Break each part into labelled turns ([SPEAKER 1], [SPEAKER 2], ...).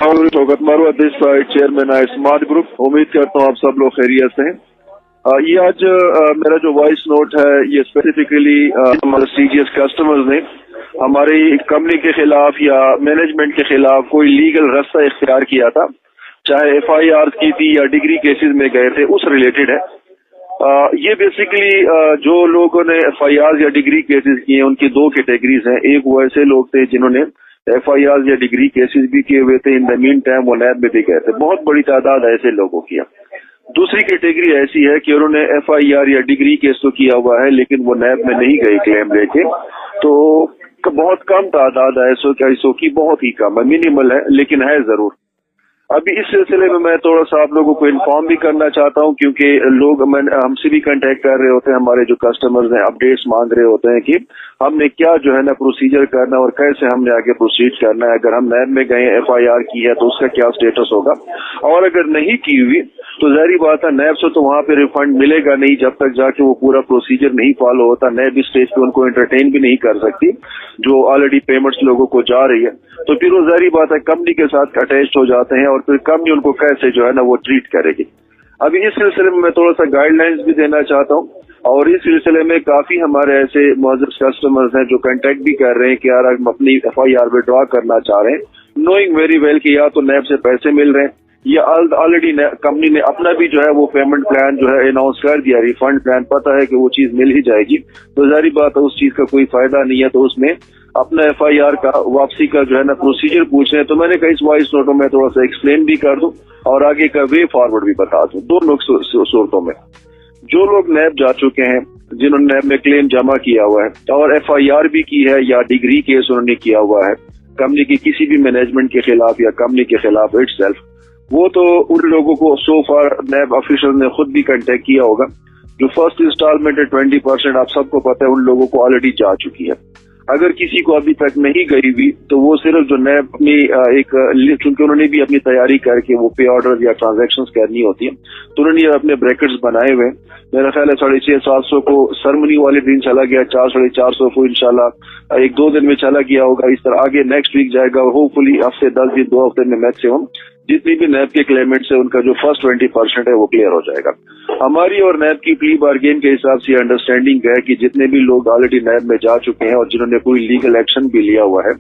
[SPEAKER 1] शौकत मरवा this side chairman है smart group. उम्मीद करता हूँ आप सब लोग खैरियत से हैं। ये आज मेरा जो वॉइस नोट है ये स्पेसिफिकली हमारे सीजीएस कस्टमर्स ने हमारी कंपनी के खिलाफ या मैनेजमेंट के खिलाफ कोई लीगल रास्ता इख्तियार किया था, चाहे एफआईआर की थी या डिग्री केसेस में गए थे, उस रिलेटेड है। ये बेसिकली जो लोगों ने एफआईआर या डिग्री केसेस किए उनकी दो कैटेगरीज हैं। एक वो ऐसे लोग थे जिन्होंने एफआईआर या डिग्री केसेस भी किए हुए थे, इन द मीन टाइम वो नैब में भी गए थे। बहुत बड़ी तादाद ऐसे लोगों की। दूसरी कैटेगरी ऐसी है कि उन्होंने एफआईआर या डिग्री केस तो किया हुआ है लेकिन वो नैब में नहीं गए क्लेम लेके, तो बहुत कम तादाद है ऐसों की, बहुत ही कम है, मिनिमल है, लेकिन है जरूर। अभी इस सिलसिले में मैं थोड़ा सा आप लोगों को इन्फॉर्म भी करना चाहता हूं, क्योंकि लोग हमसे भी कांटेक्ट कर रहे होते हैं, हमारे जो कस्टमर्स हैं अपडेट्स मांग रहे होते हैं कि हमने क्या जो है ना प्रोसीजर करना और कैसे हमने आगे प्रोसीड करना है। अगर हम नैब में गए एफआईआर की है तो उसका क्या स्टेटस होगा, और अगर नहीं की हुई तो जाहिर बात है नैब से तो वहां पे रिफंड मिलेगा नहीं जब तक जाके वो पूरा प्रोसीजर नहीं फॉलो होता। नैब इस स्टेज पे उनको एंटरटेन भी नहीं कर सकती जो ऑलरेडी पेमेंट्स लोगों को जा रही है, तो फिर वो जाहिर बात है कंपनी के साथ अटैच हो जाते हैं और फिर कंपनी उनको कैसे जो है ना वो ट्रीट करेगी। अभी इस सिलसिले में मैं थोड़ा सा गाइडलाइंस भी देना चाहता हूँ, और इस सिलसिले में काफी हमारे ऐसे मुअज़्ज़ज़ कस्टमर्स हैं जो कांटेक्ट भी कर रहे हैं कि यार हम अपनी एफआईआर विड्रॉ करना चाह रहे हैं, नोइंग वेरी वेल कि या तो नैब से पैसे मिल रहे हैं या ऑलरेडी कंपनी ने अपना भी जो है वो पेमेंट प्लान जो है अनाउंस कर दिया, रिफंड प्लान, पता है कि वो चीज मिल ही जाएगी, तो जाहिर बात है उस चीज का कोई फायदा नहीं है। तो उसमें अपना एफआईआर का वापसी का जो है ना प्रोसीजर पूछ रहे हैं, तो मैंने कहा इस वॉइस नोटों में थोड़ा सा एक्सप्लेन भी कर दूं और आगे का वे फॉरवर्ड भी बता दूं। दोनों सूरतों में जो लोग नैब जा चुके हैं, जिन्होंने नैब में क्लेम जमा किया हुआ है और एफआईआर भी की है या डिग्री केस उन्होंने किया हुआ है कंपनी की किसी भी मैनेजमेंट के खिलाफ या कंपनी के खिलाफ इटसेल्फ, वो तो उन लोगों को सो फार नैब ऑफिशियल ने खुद भी कांटेक्ट किया होगा। जो फर्स्ट इंस्टॉलमेंट है 20% आप सबको पता है उन लोगों को ऑलरेडी जा चुकी है। अगर किसी को अभी तक नहीं गई हुई तो वो सिर्फ जो नैब अपनी एक लिस्ट, क्योंकि उन्होंने भी अपनी तैयारी करके वो पे ऑर्डर या ट्रांजैक्शंस करनी होती है, तो उन्होंने अपने ब्रैकेट्स बनाए हुए। मेरा ख्याल है 650-700 को सरमनी वाले दिन चला गया, 400-450 को इंशाल्लाह 1-2 दिन में चला गया होगा। इस तरह आगे नेक्स्ट वीक जाएगा, होपफुली हफ्ते 10 दिन 2 हफ्ते में मैक्सिमम जितनी भी नैब के क्लेमेंट्स है उनका जो फर्स्ट 20% है वो क्लियर हो जाएगा। हमारी और नैब की प्ली बार्गेन के हिसाब से अंडरस्टैंडिंग है कि जितने भी लोग ऑलरेडी नैब में जा चुके हैं और जिन्होंने कोई लीगल एक्शन भी लिया हुआ है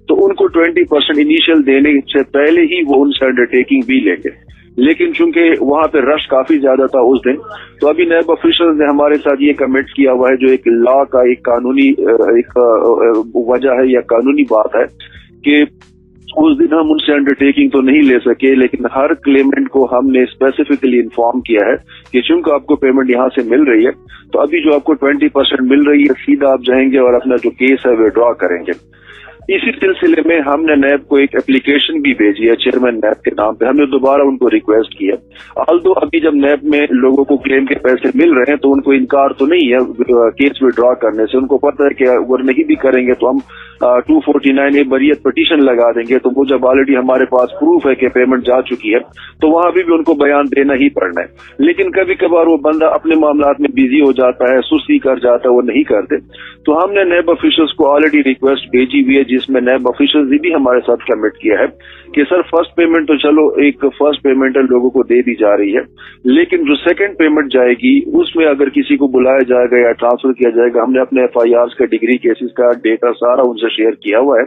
[SPEAKER 1] तो उनको 20% इनिशियल देने से पहले ही वो उनसे अंडरटेकिंग भी लेंगे। लेकिन चूंकि वहां पे रश काफी ज्यादा था उस दिन, तो अभी नैब ऑफिशियल्स ने हमारे साथ ये कमिट किया हुआ है, जो एक लॉ का एक कानूनी एक वजह है या कानूनी बात है कि उस दिन हम उनसे अंडरटेकिंग तो नहीं ले सके, लेकिन हर क्लेमेंट को हमने स्पेसिफिकली इन्फॉर्म किया है कि चूंकि आपको पेमेंट यहाँ से मिल रही है तो अभी जो आपको 20% मिल रही है सीधा आप जाएंगे और अपना जो केस है विड्रॉ करेंगे। इसी सिलसिले में हमने नैब को एक एप्लीकेशन भी भेजी है चेयरमैन नैब के नाम पे। हमने दोबारा उनको रिक्वेस्ट किया, ऑल्दो अभी जब नैब में लोगों को क्लेम के पैसे मिल रहे हैं तो उनको इनकार तो नहीं है केस विड्रॉ करने से। उनको पता है कि अगर नहीं भी करेंगे तो हम 249 बरियत पिटीशन लगा देंगे, तो वो जब ऑलरेडी हमारे पास प्रूफ है कि पेमेंट जा चुकी है तो वहां भी उनको बयान देना ही पड़ना है। लेकिन कभी कभार वो बंदा अपने मामलात में बिजी हो जाता है, सुस्ती कर जाता है, वो नहीं करते। तो हमने नैब ऑफिशियल्स को ऑलरेडी रिक्वेस्ट भेजी हुई है जिसमें नैब ऑफिशियल्स ने भी हमारे साथ कमिट किया है कि सर फर्स्ट पेमेंट तो चलो एक फर्स्ट पेमेंट लोगों को दे दी जा रही है, लेकिन जो सेकंड पेमेंट जाएगी उसमें अगर किसी को बुलाया जाएगा या ट्रांसफर किया जाएगा, हमने अपने एफआईआर का डिग्री केसेस का डेटा सारा उनसे शेयर किया हुआ है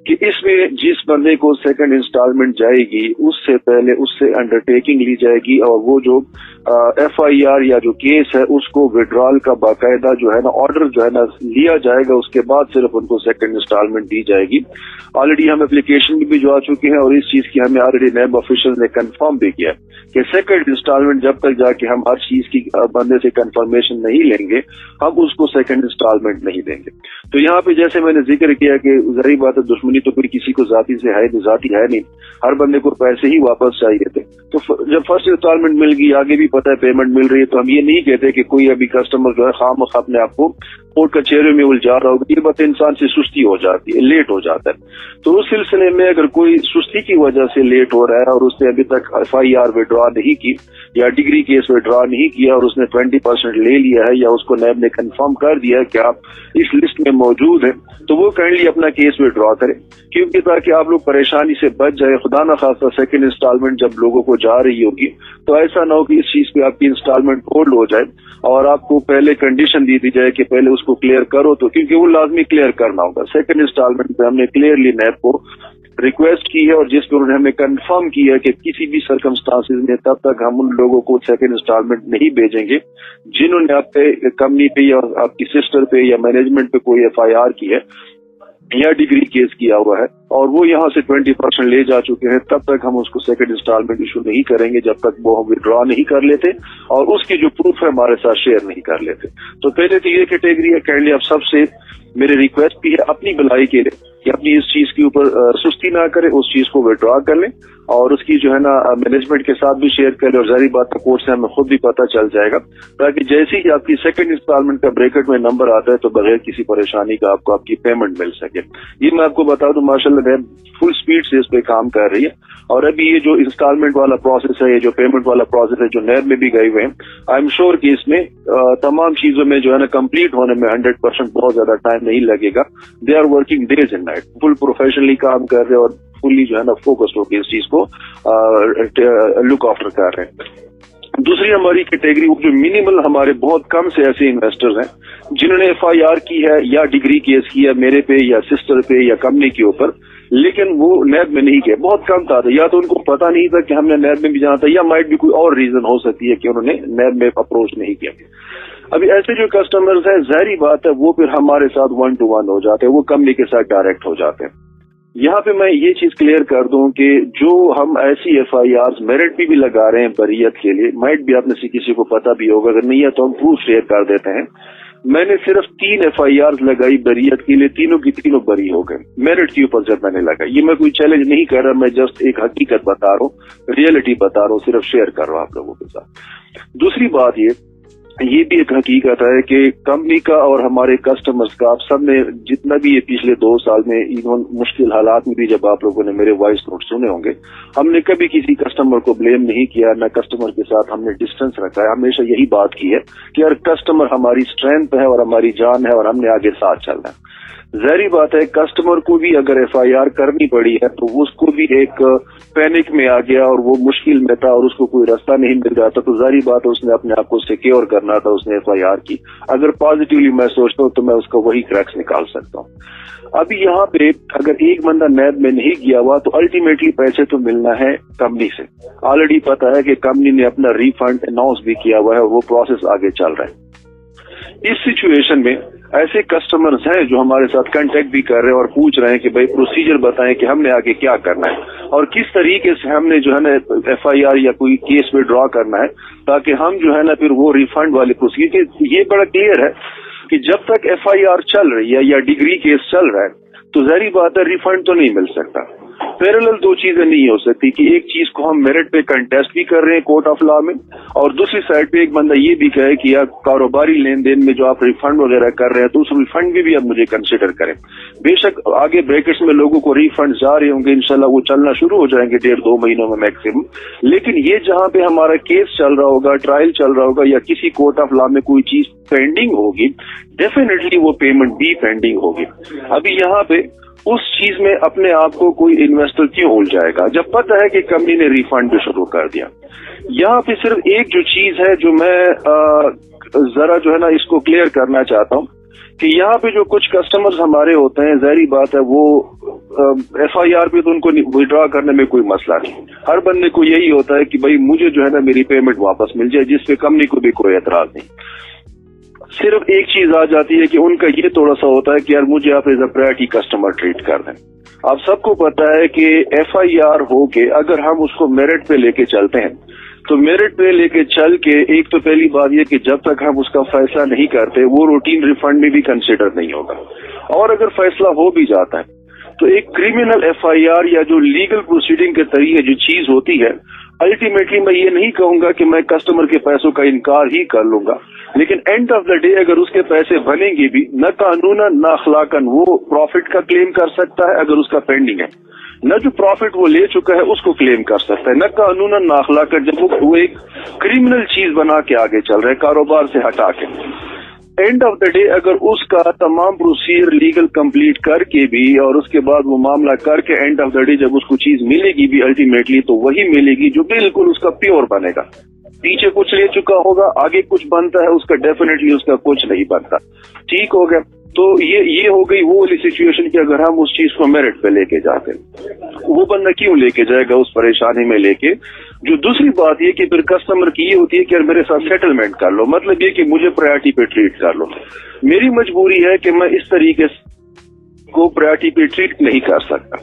[SPEAKER 1] कि इसमें जिस बंदे को सेकंड इंस्टॉलमेंट जाएगी उससे पहले उससे अंडरटेकिंग ली जाएगी और वो जो एफआईआर या जो केस है उसको विड्रॉल का बाकायदा जो है ना ऑर्डर जो है ना लिया जाएगा, उसके बाद सिर्फ उनको सेकंड इंस्टॉलमेंट दी जाएगी। ऑलरेडी हम एप्लीकेशन भी भिजवा चुके हैं और इस चीज की हमें ऑलरेडी नैब ऑफिशियल ने कंफर्म भी किया कि सेकंड इंस्टॉलमेंट जब तक जाके हम हर चीज की बंदे से कंफर्मेशन नहीं लेंगे हम उसको सेकंड इंस्टॉलमेंट नहीं देंगे। तो यहाँ पे जैसे मैंने जिक्र किया कि जाहिर बात है दुश्मनी तो कोई किसी को जाती से है जाती है नहीं, हर बंदे को पैसे ही वापस चाहिए थे। तो जब फर्स्ट इंस्टॉलमेंट मिल गई, आगे भी पता है पेमेंट मिल रही है, तो हम ये नहीं कहते कि कोई अभी कस्टमर जो है खामखा अपने आप को कोर्ट कचहरी में उलझा रहा होगा। ये बात इंसान से सुस्ती हो जाती है, लेट हो जाता है। तो उस सिलसिले में अगर कोई सुस्ती की वजह से लेट हो रहा है और उसने अभी तक एफआईआर विड्रॉ नहीं की या डिग्री केस विड्रॉ नहीं किया और उसने 20% ले लिया है या उसको नैब ने कंफर्म कर दिया है कि आप इस लिस्ट में मौजूद है, तो वो काइंडली अपना केस विड्रॉ करे। क्योंकि ताकि आप लोग परेशानी से बच जाए, खुदा न खास्ता सेकंड इंस्टॉलमेंट जब लोगों को जा रही होगी तो ऐसा ना हो कि इस चीज पे आपकी इंस्टॉलमेंट होल्ड हो जाए और आपको पहले कंडीशन दी जाए कि पहले उसको क्लियर करो, तो क्योंकि वो लाजमी क्लियर करना होगा। सेकंड इंस्टॉलमेंट पे हमने क्लियरली नैब को रिक्वेस्ट की है और जिस पर उन्होंने हमें कंफर्म किया है कि किसी भी सर्कमस्टांसेस में तब तक हम उन लोगों को सेकंड इंस्टॉलमेंट नहीं भेजेंगे जिन्होंने आपके कंपनी पे या आपकी सिस्टर पे या मैनेजमेंट पे कोई FIR की है या डिग्री केस किया हुआ है और वो यहाँ से 20% ले जा चुके हैं, तब तक हम उसको सेकंड इंस्टॉलमेंट इशू नहीं करेंगे जब तक वो हम विड्रॉ नहीं कर लेते और उसकी जो प्रूफ है हमारे साथ शेयर नहीं कर लेते। तो पहले तो ये कैटेगरी है, काइंडली आप सबसे मेरी रिक्वेस्ट भी है अपनी भलाई के लिए कि अपनी इस चीज के ऊपर सुस्ती ना करें, उस चीज को विड्रॉ कर लें और उसकी जो है ना मैनेजमेंट के साथ भी शेयर करें और जारी बात कोर्ट से हमें खुद भी पता चल जाएगा, ताकि जैसे ही आपकी सेकंड इंस्टॉलमेंट का ब्रैकेट में नंबर आता है तो बगैर किसी परेशानी का आपको आपकी पेमेंट मिल सके। ये मैं आपको बता दूं, माशाल्लाह फुल स्पीड से इस पे काम कर रही है और अभी ये जो इंस्टॉलमेंट वाला प्रोसेस है, ये जो पेमेंट वाला प्रोसेस है, जो नैब में भी गए हुए हैं, आई एम श्योर कि इसमें तमाम चीजों में जो है ना कंप्लीट होने में 100% बहुत ज्यादा टाइम नहीं लगेगा। They are working days and night, full professionally काम कर रहे हैं और फुल्ली जो है ना फोकस्ड होकर इस चीज को लुक आफ्टर कर रहे हैं। दूसरी हमारी कैटेगरी वो जो मिनिमल, हमारे बहुत कम से ऐसे इन्वेस्टर्स हैं जिन्होंने FIR की है या डिग्री केस किया मेरे पे या सिस्टर पे या कंपनी के ऊपर, लेकिन वो नैब में नहीं किया। बहुत कम था, या तो उनको पता नहीं था कि हमने नैब में भी जाना था या माइट भी कोई और रीजन हो सकती है कि उन्होंने नैब में अप्रोच नहीं किया। अभी ऐसे जो कस्टमर्स हैं, जाहिर बात है वो फिर हमारे साथ 1 to 1 हो जाते हैं, वो कंपनी के साथ डायरेक्ट हो जाते हैं। यहाँ पे मैं ये चीज क्लियर कर दूं कि जो हम ऐसी FIRs मेरिट भी लगा रहे हैं बरियत के लिए, माइट भी आप में से किसी को पता भी होगा, अगर नहीं है तो हम प्रूफ शेयर कर देते हैं। मैंने सिर्फ 3 FIRs लगाई बरियत के लिए, तीनों की तीनों बरी हो गए मेरिट के ऊपर जब मैंने लगाई। ये मैं कोई चैलेंज नहीं कर रहा, मैं जस्ट एक हकीकत बता रहा हूँ, रियलिटी बता रहा हूँ, सिर्फ शेयर कर रहा हूँ आप लोगों के साथ। दूसरी बात ये भी एक हकीकत है कि कंपनी का और हमारे कस्टमर्स का, आप सब ने जितना भी ये पिछले 2 साल में इवन मुश्किल हालात में भी जब आप लोगों ने मेरे वॉइस नोट सुने होंगे, हमने कभी किसी कस्टमर को ब्लेम नहीं किया, न कस्टमर के साथ हमने डिस्टेंस रखा है। हमेशा यही बात की है कि हर कस्टमर हमारी स्ट्रेंथ है और हमारी जान है और हमने आगे साथ चलना है। जाहिर बात है कस्टमर को भी अगर FIR करनी पड़ी है तो उसको भी एक पैनिक में आ गया और वो मुश्किल में था और उसको कोई रास्ता नहीं मिल रहा था, तो जाहिर बात है उसने अपने आप को सिक्योर करना था, उसने FIR की। अगर पॉजिटिवली मैं सोचता हूँ तो मैं उसका वही क्रैक्स निकाल सकता हूँ। अभी यहाँ पे अगर एक बंदा नैब में नहीं गया हुआ तो अल्टीमेटली पैसे तो मिलना है कंपनी से। ऑलरेडी पता है कि कंपनी ने अपना रिफंड अनाउंस भी किया हुआ है और वो प्रोसेस आगे चल रहा है। इस सिचुएशन में ऐसे कस्टमर्स हैं जो हमारे साथ कांटेक्ट भी कर रहे हैं और पूछ रहे हैं कि भाई प्रोसीजर बताएं कि हमने आगे क्या करना है और किस तरीके से हमने जो है ना FIR या कोई केस में ड्रॉ करना है, ताकि हम जो है ना फिर वो रिफंड वाले प्रोसीजर। ये बड़ा क्लियर है कि जब तक FIR चल रही है या डिग्री केस चल रहा है तो जाहिर बात है रिफंड तो नहीं मिल सकता। पैरेलल 2 चीजें नहीं हो सकती कि एक चीज को हम मेरिट पे कंटेस्ट भी कर रहे हैं कोर्ट ऑफ लॉ में और दूसरी साइड पे एक बंदा ये भी कहे कि यार कारोबारी लेन देन में जो आप रिफंड वगैरह कर रहे हैं तो उस रिफंड में भी आप मुझे कंसिडर करें। बेशक आगे ब्रैकेट्स में लोगों को रिफंड जा रहे होंगे, इंशाल्लाह वो चलना शुरू हो जाएंगे 1.5-2 महीनों में मैक्सिमम, लेकिन ये जहां पे हमारा केस चल रहा होगा, ट्रायल चल रहा होगा या किसी कोर्ट ऑफ लॉ में कोई चीज पेंडिंग होगी, डेफिनेटली वो पेमेंट भी पेंडिंग होगी। अभी यहाँ पे उस चीज में अपने आप को कोई इन्वेस्टर क्यों उलझ जाएगा जब पता है कि कंपनी ने रिफंड भी शुरू कर दिया। यहाँ पे सिर्फ एक जो चीज है जो मैं जरा जो है ना इसको क्लियर करना चाहता हूँ कि यहाँ पे जो कुछ कस्टमर्स हमारे होते हैं, जाहिर बात है वो FIR पे तो उनको विड्रॉ करने में कोई मसला नहीं। हर बंदे को यही होता है कि भाई मुझे जो है ना मेरी पेमेंट वापस मिल जाए, जिसपे कंपनी को भी कोई एतराज नहीं। सिर्फ एक चीज आ जाती है कि उनका ये थोड़ा सा होता है कि यार मुझे आप as a priority customer treat कर दें। आप सबको पता है कि FIR हो के अगर हम उसको मेरिट पे लेके चलते हैं तो मेरिट पे लेके चल के एक तो पहली बात ये कि जब तक हम उसका फैसला नहीं करते वो रूटीन रिफंड में भी कंसिडर नहीं होगा, और अगर फैसला हो भी जाता है तो एक क्रिमिनल FIR या जो लीगल प्रोसीडिंग के तरीके जो चीज होती है, अल्टीमेटली मैं ये नहीं कहूंगा कि मैं कस्टमर के पैसों का इनकार ही कर लूंगा, लेकिन एंड ऑफ द डे अगर उसके पैसे बनेंगे भी न कानूनन न अखलाकन वो प्रॉफिट का क्लेम कर सकता है अगर उसका पेंडिंग है, न जो प्रॉफिट वो ले चुका है उसको क्लेम कर सकता है, न कानूनन न अखलाकन जब वो एक क्रिमिनल चीज बना के आगे चल रहा है कारोबार से हटा के। एंड ऑफ द डे अगर उसका तमाम प्रोसीजर लीगल कंप्लीट करके भी और उसके बाद वो मामला करके एंड ऑफ द डे जब उसको चीज मिलेगी भी अल्टीमेटली, तो वही मिलेगी जो बिल्कुल उसका प्योर बनेगा। पीछे कुछ ले चुका होगा, आगे कुछ बनता है उसका, डेफिनेटली उसका कुछ नहीं बनता। ठीक हो गया। तो ये हो गई वो वाली सिचुएशन कि अगर हम उस चीज को मेरिट पे लेके जाते, वो बंदा क्यों लेके जाएगा उस परेशानी में लेके। जो दूसरी बात ये कि फिर कस्टमर की ये होती है कि यार मेरे साथ सेटलमेंट कर लो, मतलब ये कि मुझे प्रायोरिटी पे ट्रीट कर लो। मेरी मजबूरी है कि मैं इस तरीके को प्रायोरिटी पे ट्रीट नहीं कर सकता,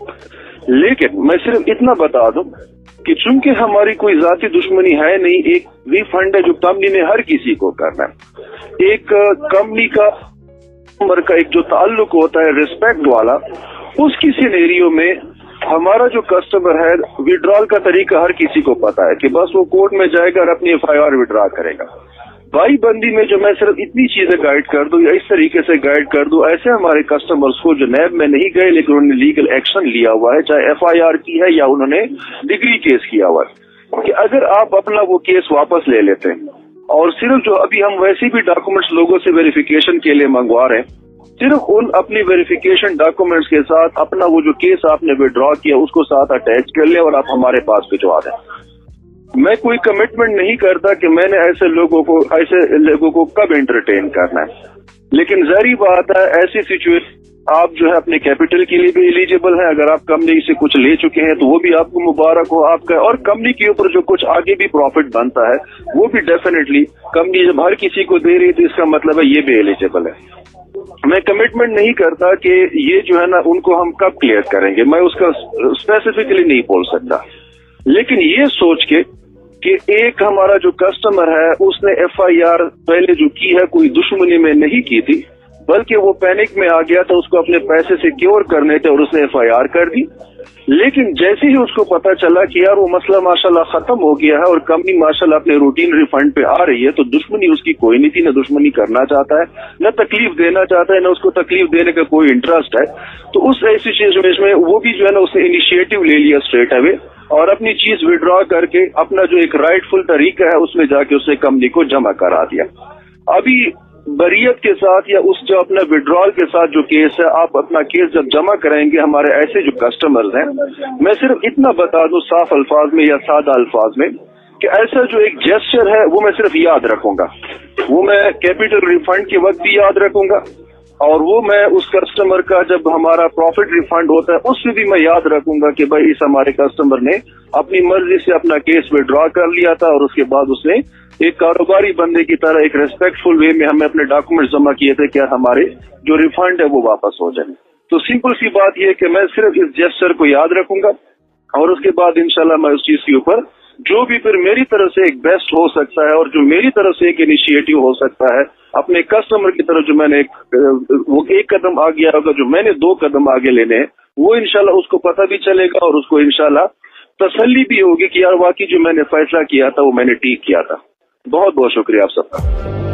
[SPEAKER 1] लेकिन मैं सिर्फ इतना बता दूं कि चूंकि हमारी कोई जाती दुश्मनी है नहीं, एक रिफंड है जो कंपनी ने हर किसी को करना है। एक कंपनी का एक जो ताल्लुक होता है रिस्पेक्ट वाला, उसकी सिनेरियो में हमारा जो कस्टमर है विड्रॉल का तरीका हर किसी को पता है कि बस वो कोर्ट में जाएगा और अपनी FIR विड्रॉ करेगा। भाई बंदी में जो मैं सिर्फ इतनी चीजें गाइड कर दूं या इस तरीके से गाइड कर दूं, ऐसे हमारे कस्टमर्स को जो नैब में नहीं गए लेकिन उन्होंने लीगल एक्शन लिया हुआ है, चाहे FIR की है या उन्होंने डिग्री केस किया हुआ है, कि अगर आप अपना वो केस वापस ले लेते हैं और सिर्फ जो अभी हम वैसे भी डॉक्यूमेंट्स लोगों से वेरिफिकेशन के लिए मंगवा रहे हैं, सिर्फ उन अपनी वेरिफिकेशन डॉक्यूमेंट्स के साथ अपना वो जो केस आपने विड्रॉ किया उसको साथ अटैच कर ले और आप हमारे पास भिजवा दें। मैं कोई कमिटमेंट नहीं करता कि मैंने ऐसे लोगों को कब एंटरटेन करना है, लेकिन जाहिर बात है ऐसी सिचुएशन आप जो है अपने कैपिटल के लिए भी एलिजिबल है। अगर आप कंपनी से कुछ ले चुके हैं तो वो भी आपको मुबारक हो आपका, और कंपनी के ऊपर जो कुछ आगे भी प्रॉफिट बनता है वो भी डेफिनेटली कंपनी जब हर किसी को दे रही है तो इसका मतलब है ये भी एलिजिबल है। मैं कमिटमेंट नहीं करता कि ये जो है ना उनको हम कब क्लियर करेंगे, मैं उसका स्पेसिफिकली नहीं बोल सकता, लेकिन ये सोच के कि एक हमारा जो कस्टमर है उसने FIR पहले जो की है कोई दुश्मनी में नहीं की थी, बल्कि वो पैनिक में आ गया था, उसको अपने पैसे सिक्योर करने थे और उसने FIR कर दी। लेकिन जैसे ही उसको पता चला कि यार वो मसला माशाल्लाह खत्म हो गया है और कंपनी माशाल्लाह अपने रूटीन रिफंड पे आ रही है, तो दुश्मनी उसकी कोई नहीं थी, न दुश्मनी करना चाहता है, न तकलीफ देना चाहता है, न उसको तकलीफ देने का कोई इंटरेस्ट है। तो उस ऐसी सिचुएशन में वो भी जो है ना उसने इनिशिएटिव ले लिया स्ट्रेट अवे और अपनी चीज विड्रॉ करके अपना जो एक राइटफुल तरीका है उसमें जाके उसने कंपनी को जमा करा दिया। अभी बरियत के साथ या उस जो अपना विड्रॉल के साथ जो केस है, आप अपना केस जब जमा कराएंगे हमारे ऐसे जो कस्टमर्स हैं, मैं सिर्फ इतना बता दूं साफ अल्फाज में या सादा अल्फाज में कि ऐसा जो एक जेस्चर है वो मैं सिर्फ याद रखूंगा, वो मैं कैपिटल रिफंड के वक्त भी याद रखूंगा और वो मैं उस कस्टमर का जब हमारा प्रॉफिट रिफंड होता है उसमें भी मैं याद रखूंगा कि भाई इस हमारे कस्टमर ने अपनी मर्जी से अपना केस विड्रॉ कर लिया था और उसके बाद उसने एक कारोबारी बंदे की तरह एक रेस्पेक्टफुल वे में हमें अपने डॉक्यूमेंट जमा किए थे कि हमारे जो रिफंड है वो वापस हो जाए। तो सिंपल सी बात यह कि मैं सिर्फ इस जेस्चर को याद रखूंगा और उसके बाद इंशाल्लाह मैं उस चीज के ऊपर जो भी फिर मेरी तरफ से एक बेस्ट हो सकता है और जो मेरी तरफ से एक इनिशिएटिव हो सकता है अपने कस्टमर की तरफ, जो मैंने वो एक कदम आगे गया होगा, जो मैंने 2 कदम आगे लेने हैं, वो इंशाल्लाह उसको पता भी चलेगा और उसको इंशाल्लाह तसल्ली भी होगी कि यार वाकई जो मैंने फैसला किया था वो मैंने ठीक किया था। बहुत बहुत शुक्रिया आप सबका।